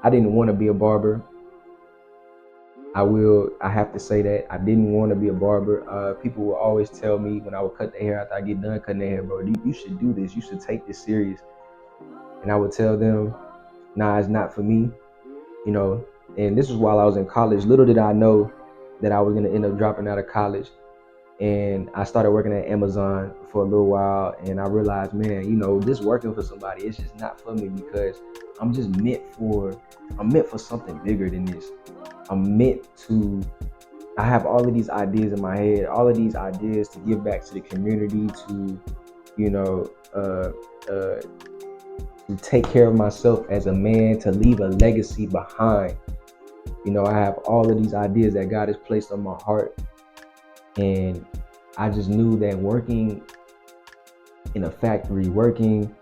I didn't want to be a barber. I have to say that I didn't want to be a barber. People will always tell me when I would cut their hair after I get done cutting their hair, bro, you should do this. You should take this serious. And I would tell them, nah, it's not for me, you know. And this was while I was in college. Little did I know that I was gonna end up dropping out of college. And I started working at Amazon for a little while, and I realized, man, just working for somebody, it's just not for me because I'm just I'm meant for something bigger than this. I'm meant to. I have all of these ideas in my head, all of these ideas to give back to the community, to, you know, to take care of myself as a man, to leave a legacy behind. I have all of these ideas that God has placed on my heart, and I just knew that working in a factory, working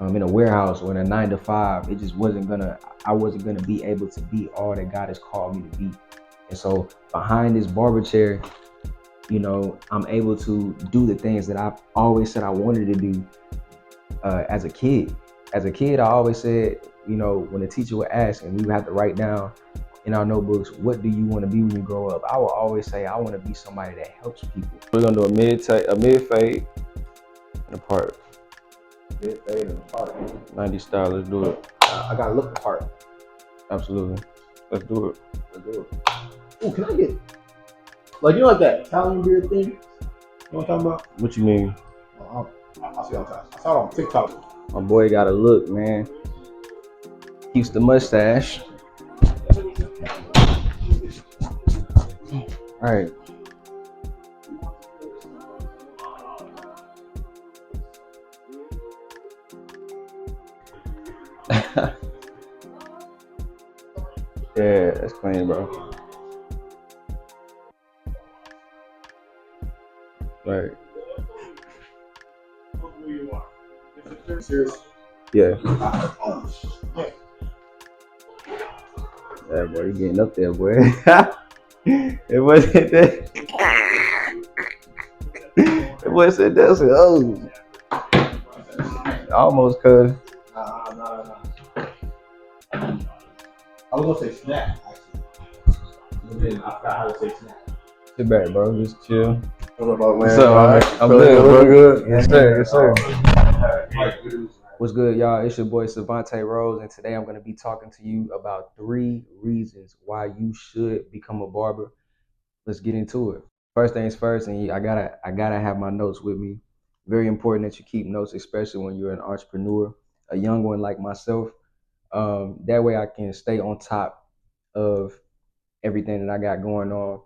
in a warehouse or in a 9 to 5, it just I wasn't gonna be able to be all that God has called me to be. And so behind this barber chair, I'm able to do the things that I've always said I wanted to do as a kid. As a kid, I always said, when the teacher would ask and we would have to write down in our notebooks, what do you want to be when you grow up? I will always say, I want to be somebody that helps people. We're gonna do a mid fade, and a part. Mid fade and a part. 90 style. Let's do it. I gotta look the part. Absolutely. Let's do it. Let's do it. Oh, can I get like that Italian beard thing? You know what I'm talking about? What you mean? I see on top. I saw it on TikTok. My boy got a look, man. Keeps the mustache. All right. Yeah, that's clean, bro. Right. Serious? Yeah. Yeah, boy, you getting up there, boy. It wasn't that. It wasn't that. Oh, almost, cuz. No. I was gonna say snap, actually. But then I forgot how to say snap. Sit back, bro. Just chill. What about, man? What's up, man? I'm good, bro. Good. Yes, sir. Yes, sir. What's good, y'all? It's your boy Cevante Rose, and today I'm going to be talking to you about 3 reasons why you should become a barber. Let's get into it. First things first, and I gotta have my notes with me. Very important that you keep notes, especially when you're an entrepreneur, a young one like myself. That way I can stay on top of everything that I got going on,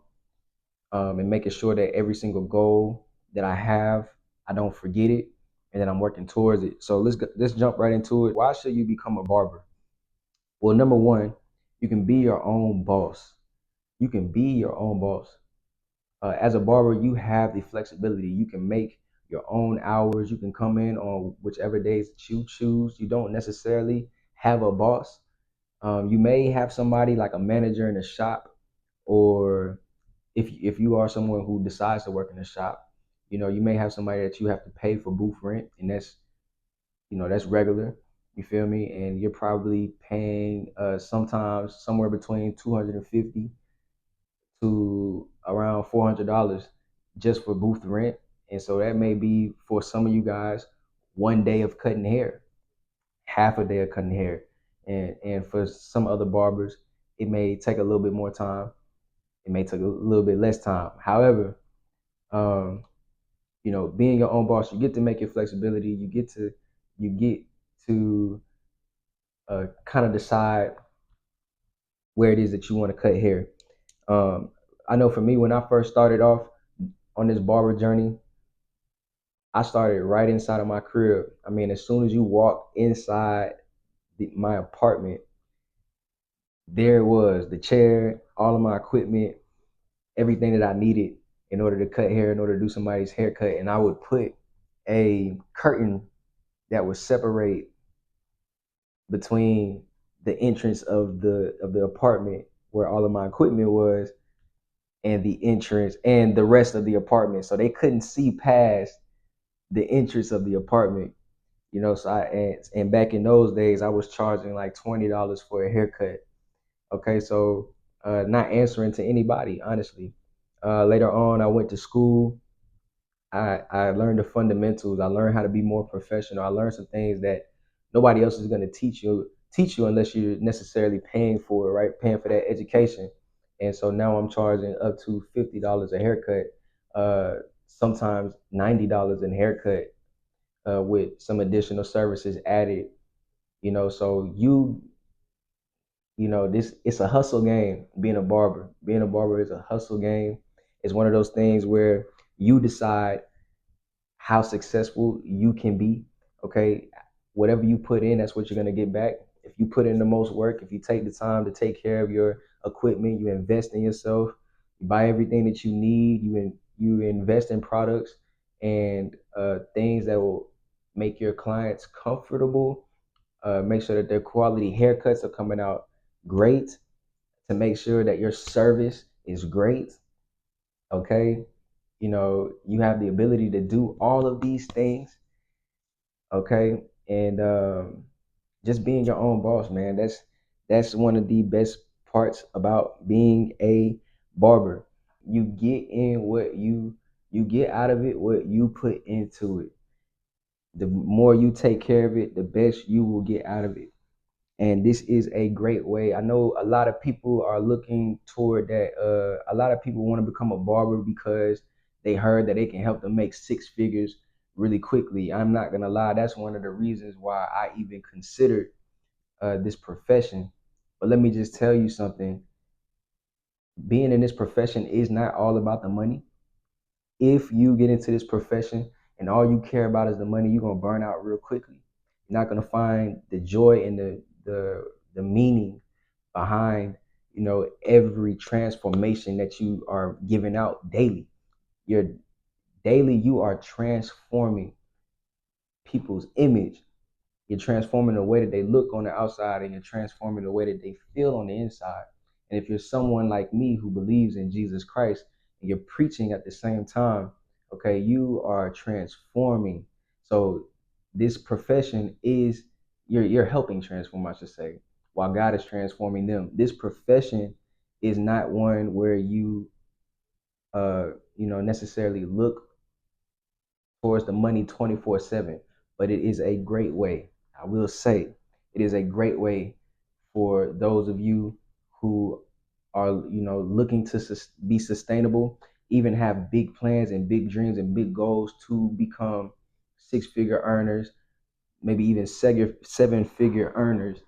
and making sure that every single goal that I have, I don't forget it, and then I'm working towards it. So let's jump right into it. Why should you become a barber? Well, number one, you can be your own boss. You can be your own boss. As a barber, you have the flexibility. You can make your own hours. You can come in on whichever days that you choose. You don't necessarily have a boss. You may have somebody like a manager in the shop, or if you are someone who decides to work in the shop, you may have somebody that you have to pay for booth rent, and that's regular. You feel me? And you're probably paying sometimes somewhere between 250 to around $400 just for booth rent. And so that may be for some of you guys 1 day of cutting hair, half a day of cutting hair. And for some other barbers, it may take a little bit more time. It may take a little bit less time. However, being your own boss, you get to make your flexibility. You get to kind of decide where it is that you want to cut hair. I know for me, when I first started off on this barber journey, I started right inside of my crib. I mean, as soon as you walk inside my apartment, there it was, the chair, all of my equipment, everything that I needed in order to cut hair, in order to do somebody's haircut. And I would put a curtain that would separate between the entrance of the apartment where all of my equipment was, and the entrance and the rest of the apartment. So they couldn't see past the entrance of the apartment. So and back in those days, I was charging like $20 for a haircut. Okay, so not answering to anybody, honestly. Later on, I went to school. I learned the fundamentals. I learned how to be more professional. I learned some things that nobody else is going to teach you unless you're necessarily paying for it, right? Paying for that education. And so now I'm charging up to $50 a haircut, sometimes $90 in haircut, with some additional services added. So this it's a hustle game. Being a barber is a hustle game. It's one of those things where you decide how successful you can be. Okay, whatever you put in, that's what you're gonna get back. If you put in the most work, if you take the time to take care of your equipment, you invest in yourself, you buy everything that you need, you invest in products and things that will make your clients comfortable. Make sure that their quality haircuts are coming out great. To make sure that your service is great. Okay, you have the ability to do all of these things. Okay, and just being your own boss, man. That's one of the best parts about being a barber. You get in what you get out of it what you put into it. The more you take care of it, the best you will get out of it. And this is a great way. I know a lot of people are looking toward that. A lot of people want to become a barber because they heard that it can help them make six figures really quickly. I'm not gonna lie, that's one of the reasons why I even considered this profession. But let me just tell you something: being in this profession is not all about the money. If you get into this profession and all you care about is the money, you're gonna burn out real quickly. You're not gonna find the joy and the meaning behind every transformation that you are giving out daily. You're daily you are transforming people's image. You're transforming the way that they look on the outside, and you're transforming the way that they feel on the inside. And if you're someone like me who believes in Jesus Christ and you're preaching at the same time, okay, you are transforming. So this profession is you're helping transform, I should say, while God is transforming them. This profession is not one where you necessarily look towards the money 24/7, but it is a great way. I will say it is a great way for those of you who are looking to be sustainable, even have big plans and big dreams and big goals to become six-figure earners, maybe even seven-figure earners.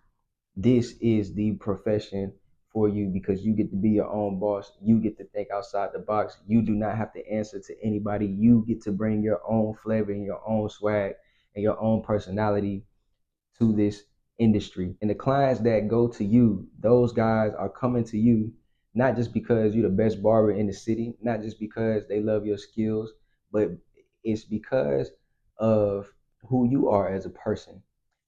This is the profession for you because you get to be your own boss. You get to think outside the box. You do not have to answer to anybody. You get to bring your own flavor and your own swag and your own personality to this industry. And the clients that go to you, those guys are coming to you not just because you're the best barber in the city, not just because they love your skills, but it's because of who you are as a person.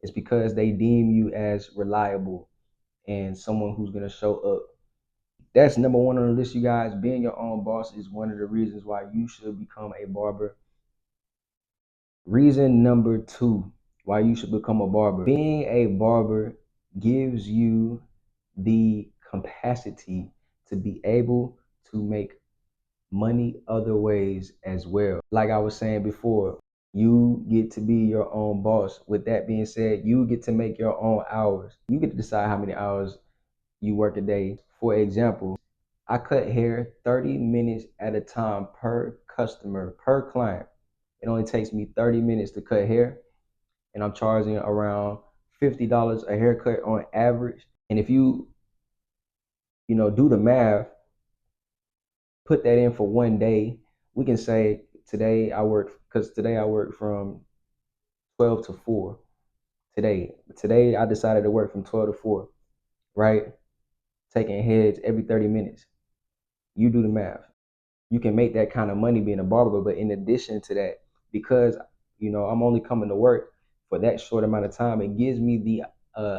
It's because they deem you as reliable and someone who's going to show up. That's number one on the list, you guys. Being your own boss is one of the reasons why you should become a barber. Reason number two why you should become a barber. Being a barber gives you the capacity to be able to make money other ways as well. Like I was saying before, you get to be your own boss. With that being said, you get to make your own hours. You get to decide how many hours you work a day. For example, I cut hair 30 minutes at a time per customer, per client. It only takes me 30 minutes to cut hair, and I'm charging around $50 a haircut on average. And if do the math, put that in for one day, we can say today I work from 12 to 4 today. Today I decided to work from 12 to 4, right? Taking heads every 30 minutes. You do the math. You can make that kind of money being a barber, but in addition to that, because I'm only coming to work for that short amount of time, it gives me the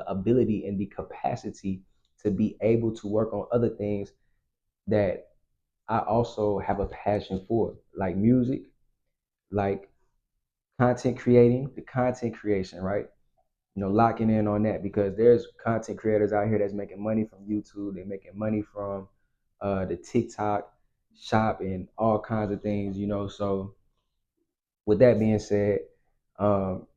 ability and the capacity to be able to work on other things that I also have a passion for, like music, like content creating, the content creation, right? Locking in on that because there's content creators out here that's making money from YouTube. They're making money from the TikTok shop and all kinds of things. So with that being said, um,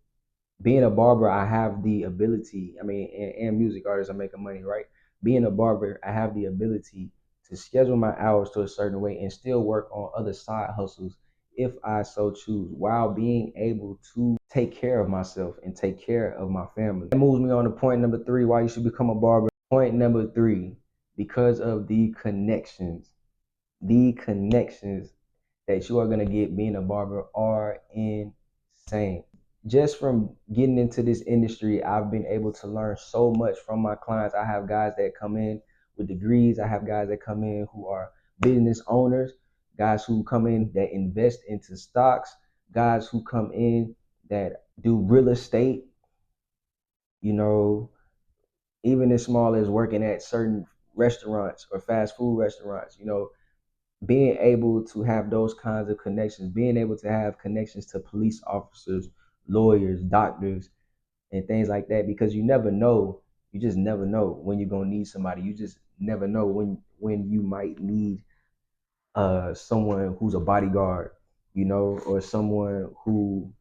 being a barber, I have the ability. I mean, and music artists are making money, right? Being a barber, I have the ability to schedule my hours to a certain way and still work on other side hustles if I so choose, while being able to take care of myself and take care of my family. That moves me on to point number three, why you should become a barber. Point number three, because of the connections. The connections that you are going to get being a barber are insane. Just from getting into this industry, I've been able to learn so much from my clients. I have guys that come in with degrees. I have guys that come in who are business owners, guys who come in that invest into stocks, guys who come in that do real estate, you know, even as small as working at certain restaurants or fast food restaurants. Being able to have those kinds of connections, being able to have connections to police officers, lawyers, doctors, and things like that, because you never know. You just never know when you're gonna need somebody. You just never know when you might need someone who's a bodyguard, or someone who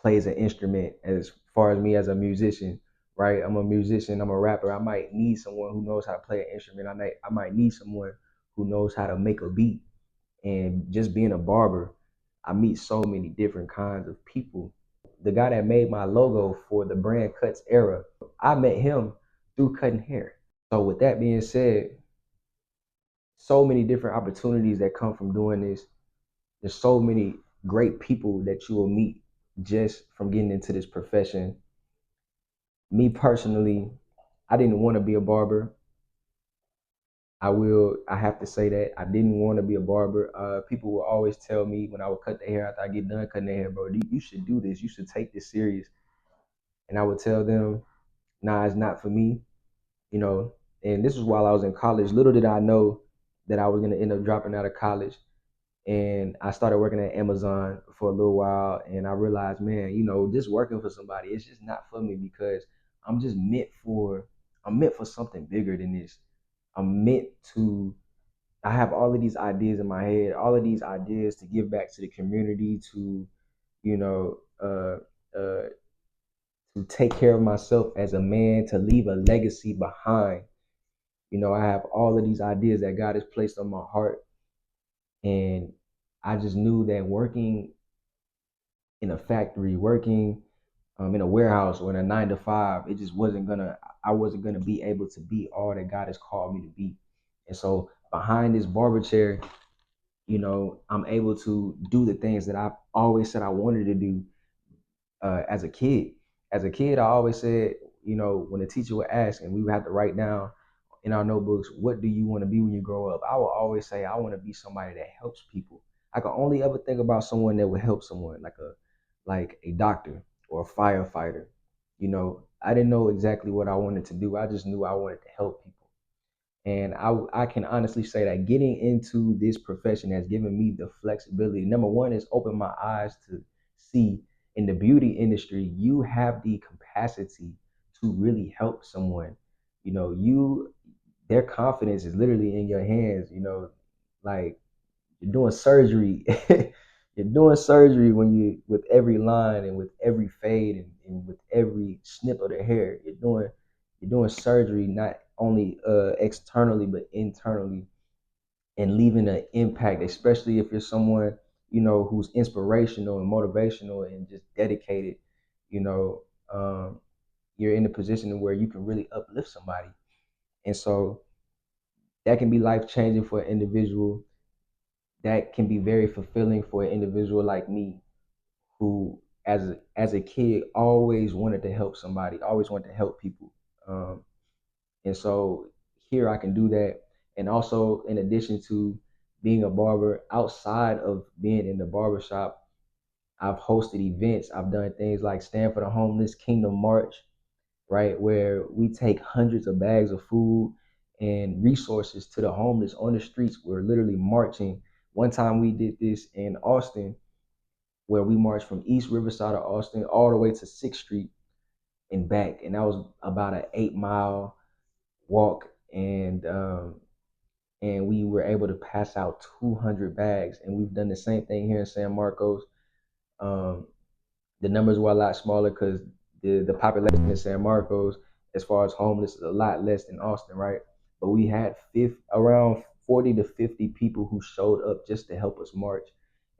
plays an instrument. As far as me as a musician, right? I'm a musician. I'm a rapper. I might need someone who knows how to play an instrument. I might need someone who knows how to make a beat. And just being a barber, I meet so many different kinds of people. The guy that made my logo for the brand Cuts Era, I met him through cutting hair. So with that being said, so many different opportunities that come from doing this. There's so many great people that you will meet just from getting into this profession. Me personally, I didn't want to be a barber. I have to say that I didn't want to be a barber. People will always tell me when I would cut their hair after I get done cutting their hair, bro, you should do this. You should take this serious. And I would tell them, nah, it's not for me, you know. And this was while I was in college. Little did I know that I was gonna end up dropping out of college. And I started working at Amazon for a little while, and I realized, man, just working for somebody, it's just not for me because I'm just I'm meant for something bigger than this. I'm meant to I have all of these ideas in my head, all of these ideas to give back to the community, to you know, uh, uh, to take care of myself as a man, to leave a legacy behind. I have all of these ideas that God has placed on my heart, and I just knew that working in a factory, working in a warehouse or in a 9 to 5, it just wasn't gonna. I wasn't gonna be able to be all that God has called me to be. And so behind this barber chair, I'm able to do the things that I've always said I wanted to do as a kid. As a kid, I always said, when the teacher would ask and we would have to write down in our notebooks, what do you want to be when you grow up? I would always say, I want to be somebody that helps people. I could only ever think about someone that would help someone, like a doctor or a firefighter. I didn't know exactly what I wanted to do. I just knew I wanted to help people. And I can honestly say that getting into this profession has given me the flexibility. Number one is open my eyes to see in the beauty industry, you have the capacity to really help someone. Their confidence is literally in your hands, like you're doing surgery. You're doing surgery when you with every line and with every fade and with every snip of the hair. You're doing surgery not only externally but internally, and leaving an impact, especially if you're someone who's inspirational and motivational and just dedicated. You know, you're in a position where you can really uplift somebody, and so that can be life changing for an individual. That can be very fulfilling for an individual like me, who as a kid always wanted to help somebody, always wanted to help people. Um, and so here I can do that. And also, in addition to being a barber, outside of being in the barber shop, I've hosted events. I've done things like Stand for the Homeless, Kingdom March, right, where we take hundreds of bags of food and resources to the homeless on the streets. We're literally marching. One time we did this in Austin, where we marched from East Riverside of Austin all the way to 6th Street and back, and that was about an 8 mile walk, and we were able to pass out 200 bags, and we've done the same thing here in San Marcos. Um, the numbers were a lot smaller because the population in San Marcos, as far as homeless, is a lot less than Austin, right? But we had around 40 to 50 people who showed up just to help us march,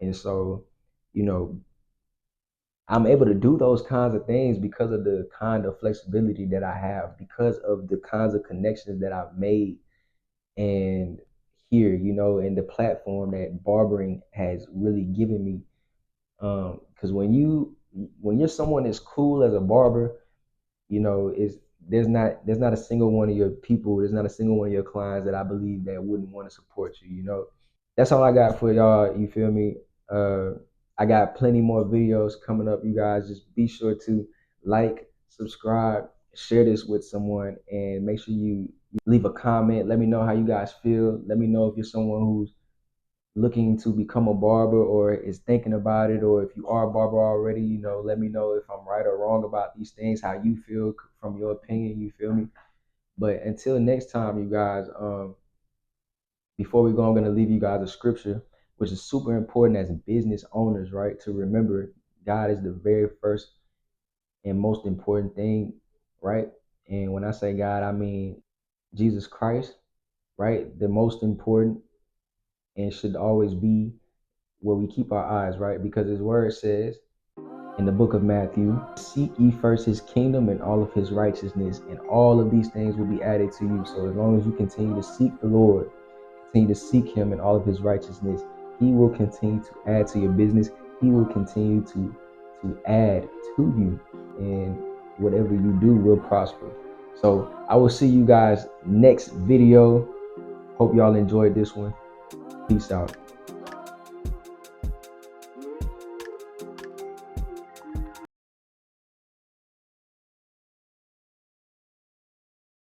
and so, you know, I'm able to do those kinds of things because of the kind of flexibility that I have, because of the kinds of connections that I've made and here, and the platform that barbering has really given me. Because when you're someone as cool as a barber, is there's not a single one of your people, there's not a single one of your clients that I believe that wouldn't want to support you. That's all I got for y'all. You feel me? Uh, I got plenty more videos coming up. You guys just be sure to like, subscribe, share this with someone, and make sure you leave a comment. Let me know how you guys feel. Let me know if you're someone who's looking to become a barber or is thinking about it, or if you are a barber already. Let me know if I'm right or wrong about these things, how you feel from your opinion. You feel me? But until next time, you guys. Before we go, I'm going to leave you guys a scripture, which is super important as business owners, right? To remember, God is the very first and most important thing, right? And when I say God, I mean Jesus Christ, right? The most important and should always be where we keep our eyes, right? Because his word says in the book of Matthew, seek ye first his kingdom and all of his righteousness, and all of these things will be added to you. So as long as you continue to seek the Lord, continue to seek him and all of his righteousness, he will continue to add to your business. He will continue to add to you, and whatever you do will prosper. So I will see you guys next video. Hope y'all enjoyed this one. Peace out.